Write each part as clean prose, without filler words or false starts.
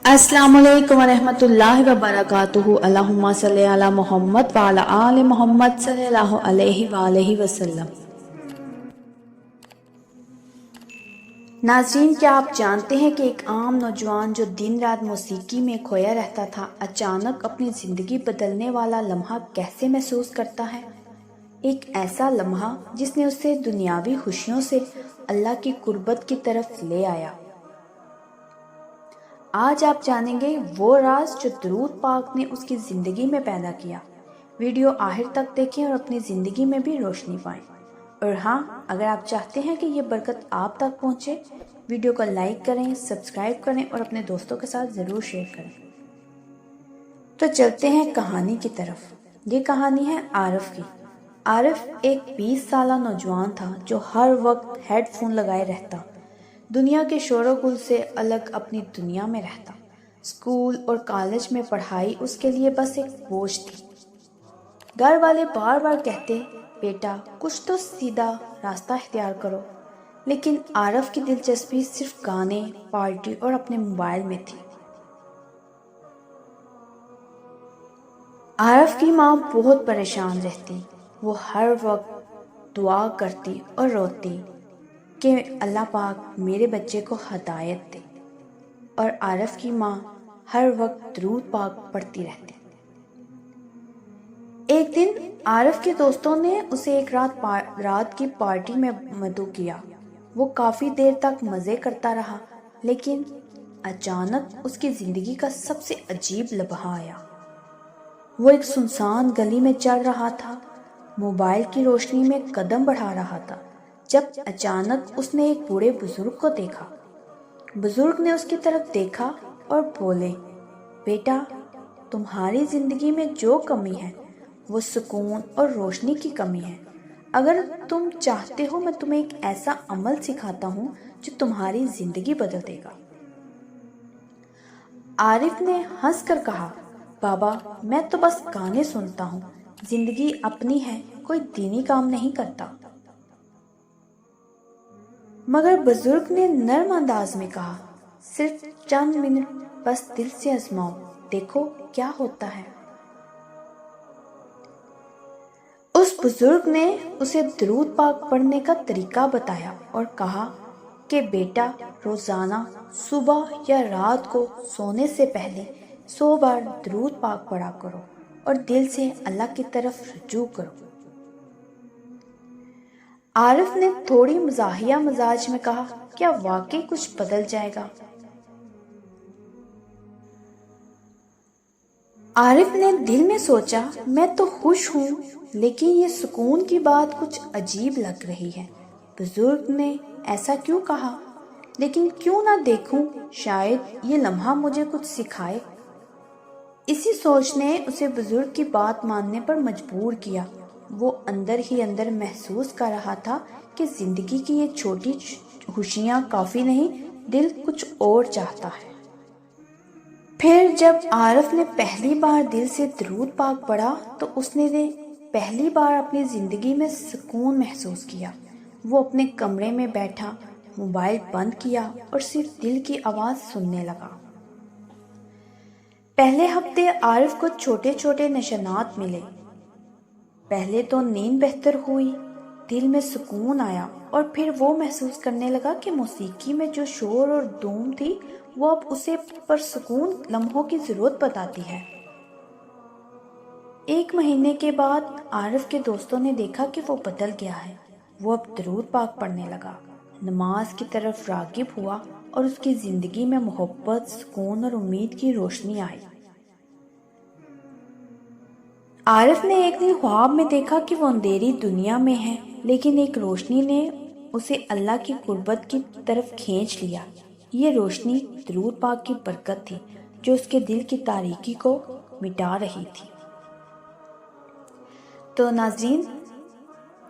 अस्सलामु अलैकुम वरहमतुल्लाहि वबरकातुहू। अल्लाहुम्मा सल्ली अला मोहम्मद व अला आले मोहम्मद सल्लल्लाहु अलैहि वसल्लम। नाज़रीन, क्या आप जानते हैं कि एक आम नौजवान जो दिन रात मौसीकी में खोया रहता था, अचानक अपनी ज़िंदगी बदलने वाला लम्हा कैसे महसूस करता है? एक ऐसा लम्हा जिसने उसे दुनियावी खुशियों से अल्लाह की कुर्बत की तरफ ले आया। आज आप जानेंगे वो राज जो दरूद पाक ने उसकी ज़िंदगी में पैदा किया। वीडियो आखिर तक देखें और अपनी ज़िंदगी में भी रोशनी पाएं। और हाँ, अगर आप चाहते हैं कि ये बरकत आप तक पहुँचे, वीडियो को लाइक करें, सब्सक्राइब करें और अपने दोस्तों के साथ ज़रूर शेयर करें। तो चलते हैं कहानी की तरफ। ये कहानी है आरिफ की। आरिफ एक 20 साला नौजवान था जो हर वक्त हेडफोन लगाए रहता, दुनिया के शोरगुल से अलग अपनी दुनिया में रहता। स्कूल और कॉलेज में पढ़ाई उसके लिए बस एक बोझ थी। घर वाले बार बार कहते, बेटा कुछ तो सीधा रास्ता इख्तियार करो, लेकिन आरिफ की दिलचस्पी सिर्फ गाने, पार्टी और अपने मोबाइल में थी। आरिफ की माँ बहुत परेशान रहती। वो हर वक्त दुआ करती और रोती कि अल्लाह पाक मेरे बच्चे को हिदायत दे, और आरिफ की माँ हर वक्त दरूद पाक पढ़ती रहती। एक दिन आरिफ के दोस्तों ने उसे एक रात की पार्टी में मदऊ किया। वो काफ़ी देर तक मज़े करता रहा, लेकिन अचानक उसकी ज़िंदगी का सबसे अजीब लम्हा आया। वो एक सुनसान गली में चल रहा था, मोबाइल की रोशनी में कदम बढ़ा रहा था, जब अचानक उसने एक बूढ़े बुजुर्ग को देखा। बुजुर्ग ने उसकी तरफ देखा और बोले, बेटा तुम्हारी जिंदगी में जो कमी है वो सुकून और रोशनी की कमी है। अगर तुम चाहते हो, मैं तुम्हें एक ऐसा अमल सिखाता हूँ जो तुम्हारी जिंदगी बदल देगा। आरिफ ने हंस कर कहा, बाबा मैं तो बस गाने सुनता हूँ, जिंदगी अपनी है, कोई दीनी काम नहीं करता। मगर बुजुर्ग ने नर्म अंदाज में कहा, सिर्फ चंद मिनट बस दिल से आजमाओ, देखो क्या होता है। उस बुजुर्ग ने उसे दरूद पाक पढ़ने का तरीका बताया और कहा कि बेटा रोजाना सुबह या रात को सोने से पहले 100 बार दरूद पाक पढ़ा करो और दिल से अल्लाह की तरफ रुजू करो। आरिफ ने थोड़ी मजाहिया मिजाज में कहा, क्या वाकई कुछ बदल जाएगा? आरिफ ने दिल में सोचा, मैं तो खुश हूँ, लेकिन ये सुकून की बात कुछ अजीब लग रही है। बुजुर्ग ने ऐसा क्यों कहा, लेकिन क्यों ना देखूं, शायद ये लम्हा मुझे कुछ सिखाए। इसी सोच ने उसे बुजुर्ग की बात मानने पर मजबूर किया। वो अंदर ही अंदर महसूस कर रहा था कि जिंदगी की ये छोटी खुशियां काफी नहीं, दिल कुछ और चाहता है। फिर जब आरिफ ने पहली बार दिल से दरूद पाक पढ़ा तो उसने पहली बार अपनी जिंदगी में सुकून महसूस किया। वो अपने कमरे में बैठा, मोबाइल बंद किया और सिर्फ दिल की आवाज सुनने लगा। पहले हफ्ते आरिफ को छोटे छोटे निशानात मिले। पहले तो नींद बेहतर हुई, दिल में सुकून आया, और फिर वो महसूस करने लगा कि मौसीकी में जो शोर और धूम थी वो अब उसे पुरसुकून लम्हों की जरूरत बताती है। 1 महीने के बाद आरिफ के दोस्तों ने देखा कि वो बदल गया है। वो अब दरूद पाक पढ़ने लगा, नमाज की तरफ रागिब हुआ और उसकी जिंदगी में मोहब्बत, सुकून और उम्मीद की रोशनी आई। आरिफ ने एक दिन ख्वाब में देखा कि वो अंधेरी दुनिया में है, लेकिन एक रोशनी ने उसे अल्लाह की कुर्बत की तरफ खींच लिया। ये रोशनी दरूद पाक की बरकत थी जो उसके दिल की तारीकी को मिटा रही थी। तो नाज़रीन,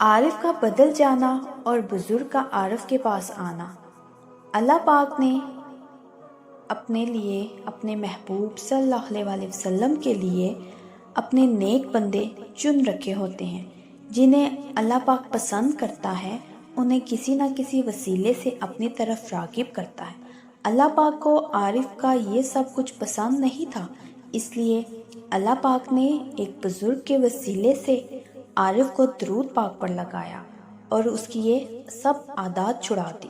आरिफ का बदल जाना और बुजुर्ग का आरिफ के पास आना, अल्लाह पाक ने अपने लिए, अपने महबूब सल्लल्लाहु अलैहि वसल्लम के लिए अपने नेक बंदे चुन रखे होते हैं। जिन्हें अल्लाह पाक पसंद करता है, उन्हें किसी न किसी वसीले से अपनी तरफ रागिब करता है। اللہ پاک کو عارف کا یہ سب کچھ پسند نہیں تھا، اس لیے اللہ پاک نے ایک بزرگ کے وسیلے سے عارف کو درود پاک پر لگایا اور اس کی یہ سب عادات چھڑا دی۔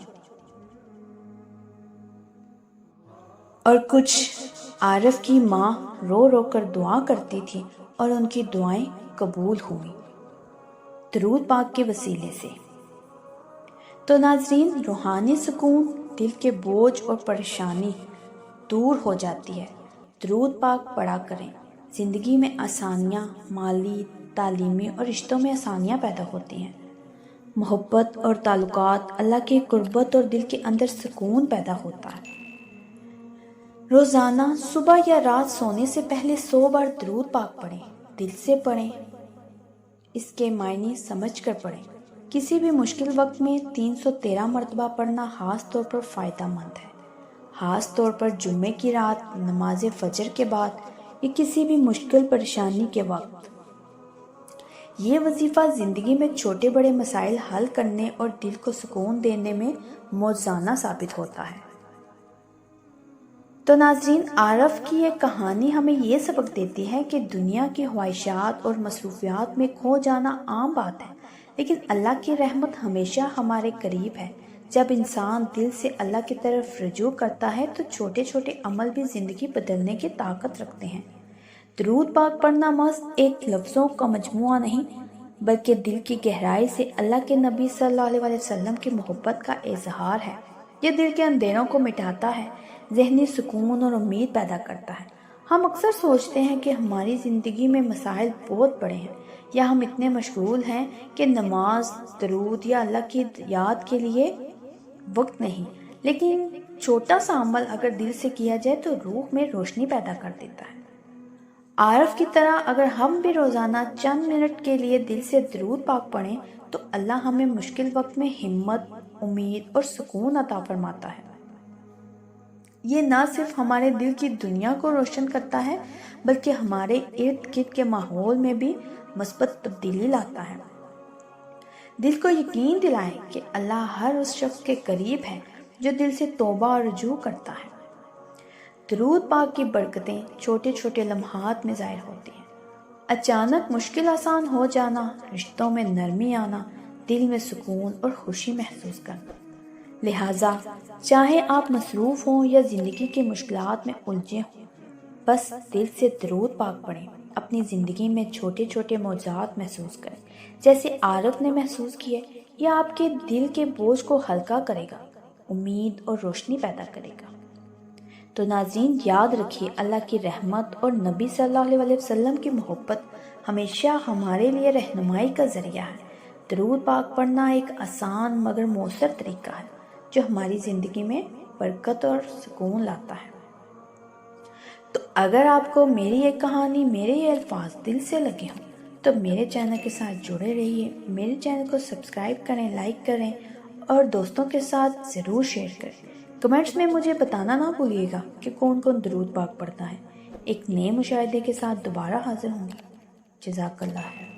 اور کچھ عارف کی ماں رو رو کر دعا کرتی تھی اور ان کی دعائیں قبول ہوئیں درود پاک کے وسیلے سے۔ تو ناظرین، روحانی سکون، دل کے بوجھ اور پریشانی دور ہو جاتی ہے۔ درود پاک پڑھا کریں۔ زندگی میں آسانیاں، مالی، تعلیمی اور رشتوں میں آسانیاں پیدا ہوتی ہیں۔ محبت اور تعلقات، اللہ کی قربت اور دل کے اندر سکون پیدا ہوتا ہے۔ روزانہ صبح یا رات سونے سے پہلے 100 بار درود پاک پڑھیں، دل سے پڑھیں، اس کے معنی سمجھ کر پڑھیں۔ کسی بھی مشکل وقت میں 313 مرتبہ پڑھنا خاص طور پر فائدہ مند ہے، خاص طور پر جمعے کی رات، نماز فجر کے بعد یا کسی بھی مشکل پریشانی کے وقت۔ یہ وظیفہ زندگی میں چھوٹے بڑے مسائل حل کرنے اور دل کو سکون دینے میں معجزانہ ثابت ہوتا ہے۔ تو ناظرین، عارف کی یہ کہانی ہمیں یہ سبق دیتی ہے کہ دنیا کی خواہشات اور مصروفیات میں کھو جانا عام بات ہے، لیکن اللہ کی رحمت ہمیشہ ہمارے قریب ہے۔ جب انسان دل سے اللہ کی طرف رجوع کرتا ہے تو چھوٹے چھوٹے عمل بھی زندگی بدلنے کی طاقت رکھتے ہیں۔ درود پاک پڑھنا محض ایک لفظوں کا مجموعہ نہیں، بلکہ دل کی گہرائی سے اللہ کے نبی صلی اللہ علیہ وسلم کی محبت کا اظہار ہے۔ یہ دل کے اندھیروں کو مٹاتا ہے، ذہنی سکون اور امید پیدا کرتا ہے۔ ہم اکثر سوچتے ہیں کہ ہماری زندگی میں مسائل بہت بڑے ہیں، یا ہم اتنے مشغول ہیں کہ نماز، درود یا اللہ کی یاد کے لیے وقت نہیں، لیکن چھوٹا سا عمل اگر دل سے کیا جائے تو روح میں روشنی پیدا کر دیتا ہے۔ عارف کی طرح اگر ہم بھی روزانہ چند منٹ کے لیے دل سے درود پاک پڑھیں تو اللہ ہمیں مشکل وقت میں ہمت، امید اور سکون عطا فرماتا ہے۔ یہ نہ صرف ہمارے دل کی دنیا کو روشن کرتا ہے بلکہ ہمارے ارد گرد کے ماحول میں بھی مثبت تبدیلی لاتا ہے۔ دل کو یقین دلائیں کہ اللہ ہر اس شخص کے قریب ہے جو دل سے توبہ اور رجوع کرتا ہے۔ درود پاک کی برکتیں چھوٹے چھوٹے لمحات میں ظاہر ہوتی ہیں۔ اچانک مشکل آسان ہو جانا، رشتوں میں نرمی آنا، دل میں سکون اور خوشی محسوس کرنا۔ لہٰذا چاہے آپ مصروف ہوں یا زندگی کی مشکلات میں الجھے ہوں، بس دل سے درود پاک پڑھیں، اپنی زندگی میں چھوٹے چھوٹے معجزات محسوس کریں جیسے عارف نے محسوس کیے۔ یہ آپ کے دل کے بوجھ کو ہلکا کرے گا، امید اور روشنی پیدا کرے گا۔ تو ناظرین، یاد رکھیے، اللہ کی رحمت اور نبی صلی اللہ علیہ وسلم کی محبت ہمیشہ ہمارے لیے رہنمائی کا ذریعہ ہے۔ درود پاک پڑھنا ایک آسان مگر مؤثر طریقہ ہے جو ہماری زندگی میں برکت اور سکون لاتا ہے۔ تو اگر آپ کو میری یہ کہانی، میرے یہ الفاظ دل سے لگے ہوں تو میرے چینل کے ساتھ جڑے رہیے، میرے چینل کو سبسکرائب کریں، لائک کریں اور دوستوں کے ساتھ ضرور شیئر کریں۔ کمنٹس میں مجھے بتانا نہ بھولیے گا کہ کون کون درود پاک پڑھتا ہے۔ ایک نئے مشاہدے کے ساتھ دوبارہ حاضر ہوں گی۔ جزاک اللہ ہے۔